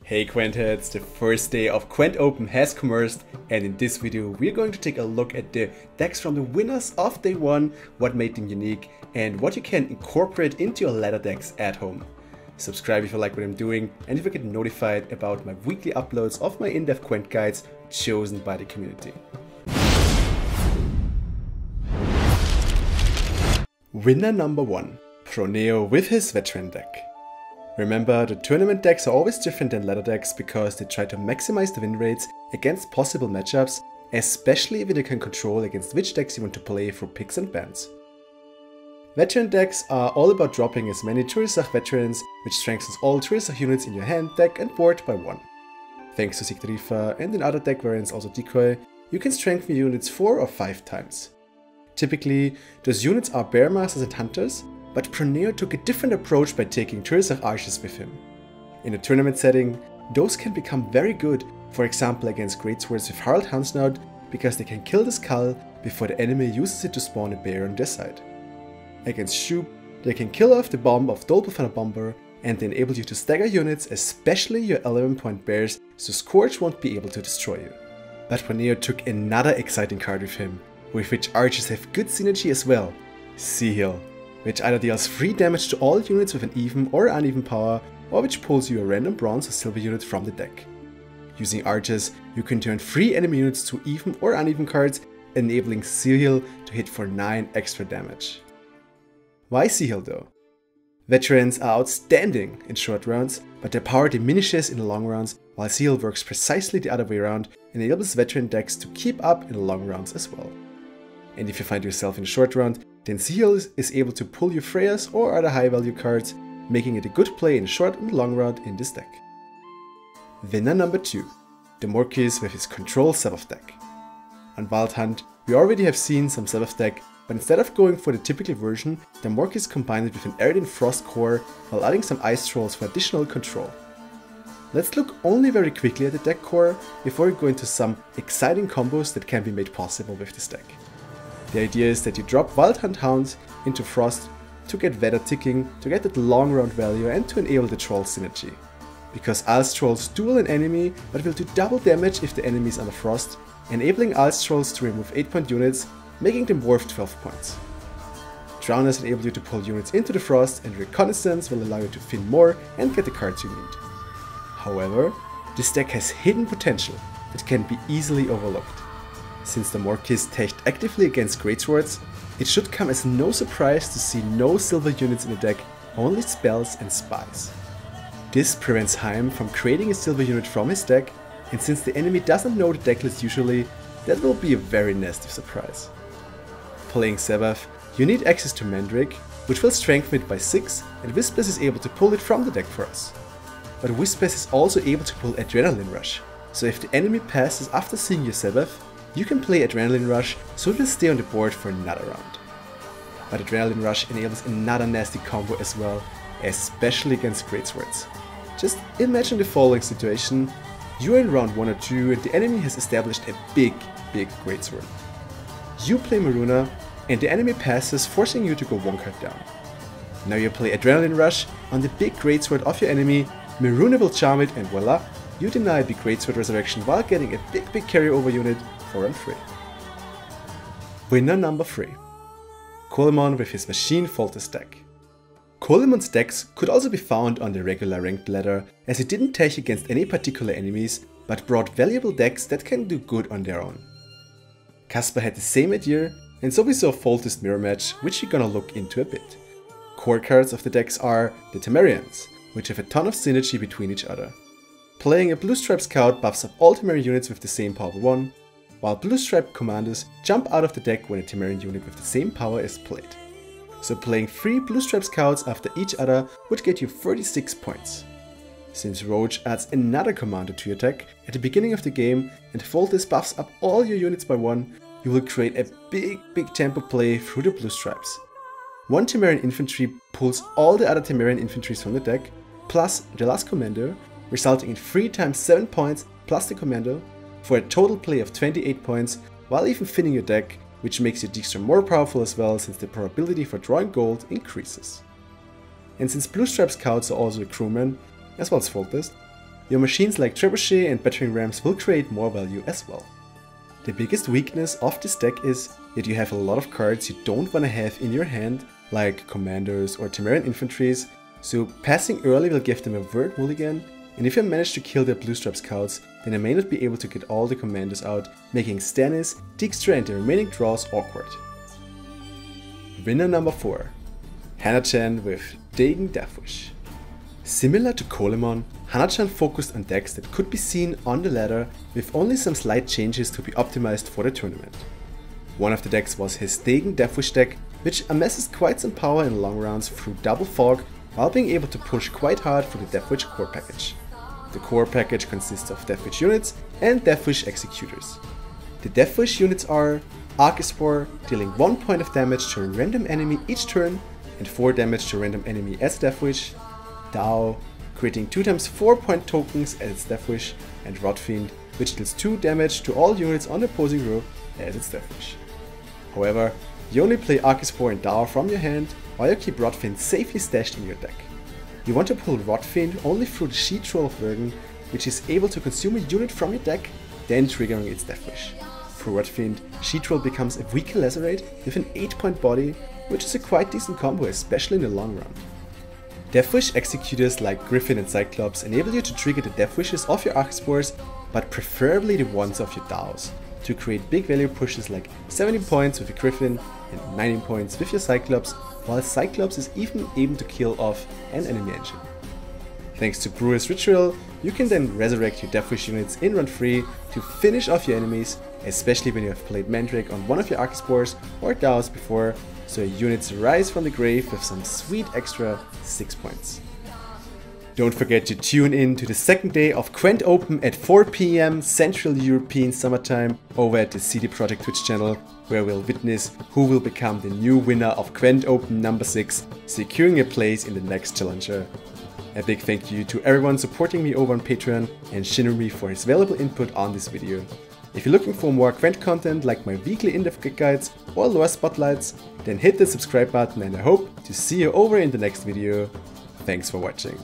Hey Gwent heads, the first day of Gwent Open has commenced, and in this video we're going to take a look at the decks from the winners of day 1, what made them unique, and what you can incorporate into your ladder decks at home. Subscribe if you like what I'm doing, and if you get notified about my weekly uploads of my in-depth Gwent guides chosen by the community. Winner number 1, Proneo with his veteran deck. Remember, the tournament decks are always different than ladder decks because they try to maximize the win rates against possible matchups, especially if you can control against which decks you want to play through picks and bans. Veteran decks are all about dropping as many Turisach veterans, which strengthens all Turisach units in your hand, deck and board by 1. Thanks to Sigtarifa and in other deck variants also Decoy, you can strengthen your units 4 or 5 times. Typically, those units are Bearmasters and Hunters, but Proneo took a different approach by taking Turisach Archers with him. In a tournament setting, those can become very good, for example against Greatswords with Harald Houndsnout, because they can kill the skull before the enemy uses it to spawn a bear on their side. Against Shoop, they can kill off the bomb of Dolphin Bomber, and they enable you to stagger units, especially your 11-point bears, so Scourge won't be able to destroy you. But Proneo took another exciting card with him, with which archers have good synergy as well, Sea Hill, which either deals free damage to all units with an even or uneven power, or which pulls you a random bronze or silver unit from the deck. Using archers, you can turn free enemy units to even or uneven cards, enabling Sea Hill to hit for 9 extra damage. Why Sea Hill though? Veterans are outstanding in short rounds, but their power diminishes in the long rounds, while Sea Hill works precisely the other way around and enables veteran decks to keep up in the long rounds as well. And if you find yourself in a short round, then Sea Hill is able to pull you Freyas or other high value cards, making it a good play in short and long round in this deck. Winner number 2, the Morkis with his Control Sabbath deck. On Wild Hunt, we already have seen some Sabbath deck, but instead of going for the typical version, the Morkis combined it with an Arid and Frost core while adding some Ice Trolls for additional control. Let's look only very quickly at the deck core before we go into some exciting combos that can be made possible with this deck. The idea is that you drop Wild Hunt Hounds into Frost to get Weather ticking, to get that long round value and to enable the Troll synergy. Because Ice Trolls duel an enemy but will do double damage if the enemy is under Frost, enabling Ice Trolls to remove 8-point units, making them worth 12 points. Drowners enable you to pull units into the Frost, and Reconnaissance will allow you to fin more and get the cards you need. However, this deck has hidden potential that can be easily overlooked. Since the Morkis techt actively against Greatswords, it should come as no surprise to see no silver units in the deck, only spells and spies. This prevents Haim from creating a silver unit from his deck, and since the enemy doesn't know the deck list usually, that will be a very nasty surprise. Playing Sabbath, you need access to Mandrake, which will strengthen it by 6, and Whispers is able to pull it from the deck for us. But Whispers is also able to pull Adrenaline Rush, so if the enemy passes after seeing your Sabbath, you can play Adrenaline Rush so it will stay on the board for another round. But Adrenaline Rush enables another nasty combo as well, especially against Greatswords. Just imagine the following situation: you are in round 1 or 2 and the enemy has established a big Greatsword. You play Maruna and the enemy passes, forcing you to go 1 card down. Now you play Adrenaline Rush on the big Greatsword of your enemy, Maruna will charm it, and voila, you deny the Greatsword Resurrection while getting a big carryover unit for round 3. Winner number 3, Coleman with his Machine Foltest deck. Coleman's decks could also be found on the regular ranked ladder, as he didn't tech against any particular enemies, but brought valuable decks that can do good on their own. Kasper had the same idea, and so we saw a Foltest mirror match, which we're gonna look into a bit. Core cards of the decks are the Temerians, which have a ton of synergy between each other. Playing a Blue Stripe Scout buffs up all Temerian units with the same power 1, while Blue Stripe Commanders jump out of the deck when a Temerian unit with the same power is played. So playing 3 Blue Stripe Scouts after each other would get you 36 points. Since Roach adds another commander to your deck at the beginning of the game and Foltest buffs up all your units by 1, you will create a big tempo play through the Blue Stripes. 1 Temerian Infantry pulls all the other Temerian Infantries from the deck, plus the last Commander, resulting in 3 times 7 points plus the Commander, for a total play of 28 points, while even finning your deck, which makes your Dijkstra more powerful as well since the probability for drawing gold increases. And since Blue Stripe Scouts are also a crewman, as well as Foltest, your machines like trebuchet and battering rams will create more value as well. The biggest weakness of this deck is that you have a lot of cards you don't want to have in your hand, like commanders or Temerian infantries, so passing early will give them a word mulligan, and if you manage to kill their blue stripe scouts, then I may not be able to get all the commanders out, making Stannis, Dijkstra and the remaining draws awkward. Winner number 4. Hannah-chan with Degen Deathwish. Similar to Colemon, Hannah-chan focused on decks that could be seen on the ladder with only some slight changes to be optimized for the tournament. One of the decks was his Degen Deathwish deck, which amasses quite some power in long rounds through double fog while being able to push quite hard for the Deathwish core package. The core package consists of Deathwish units and Deathwish executors. The Deathwish units are Archispore, dealing 1 point of damage to a random enemy each turn and 4 damage to a random enemy as Deathwish, Dao, creating 2x 4 point tokens as its Deathwish, and Rotfiend, which deals 2 damage to all units on the opposing row as its Deathwish. However, you only play Archispore and Dao from your hand, while you keep Rotfiend safely stashed in your deck. You want to pull Rotfiend only through the Sheet Troll of Vergen, which is able to consume a unit from your deck, then triggering its Deathwish. Through Rotfiend, Sheet Troll becomes a weaker Lacerate with an 8-point body, which is a quite decent combo, especially in the long run. Deathwish executors like Griffin and Cyclops enable you to trigger the Deathwishes of your Archispores, but preferably the ones of your Daos, to create big value pushes like 17 points with your Griffin and 19 points with your Cyclops, while Cyclops is even able to kill off an enemy engine. Thanks to Brewer's Ritual, you can then resurrect your Deathwish units in run 3 to finish off your enemies, especially when you have played Mandrake on one of your Archispores or Daos before, so your units rise from the grave with some sweet extra 6 points. Don't forget to tune in to the second day of Gwent Open at 4 PM Central European Summertime over at the CD Projekt Twitch channel, where we'll witness who will become the new winner of Gwent Open number 6, securing a place in the next challenger. A big thank you to everyone supporting me over on Patreon and Shinori for his valuable input on this video. If you're looking for more Gwent content like my weekly in-depth guide guides or lore spotlights, then hit the subscribe button and I hope to see you over in the next video. Thanks for watching.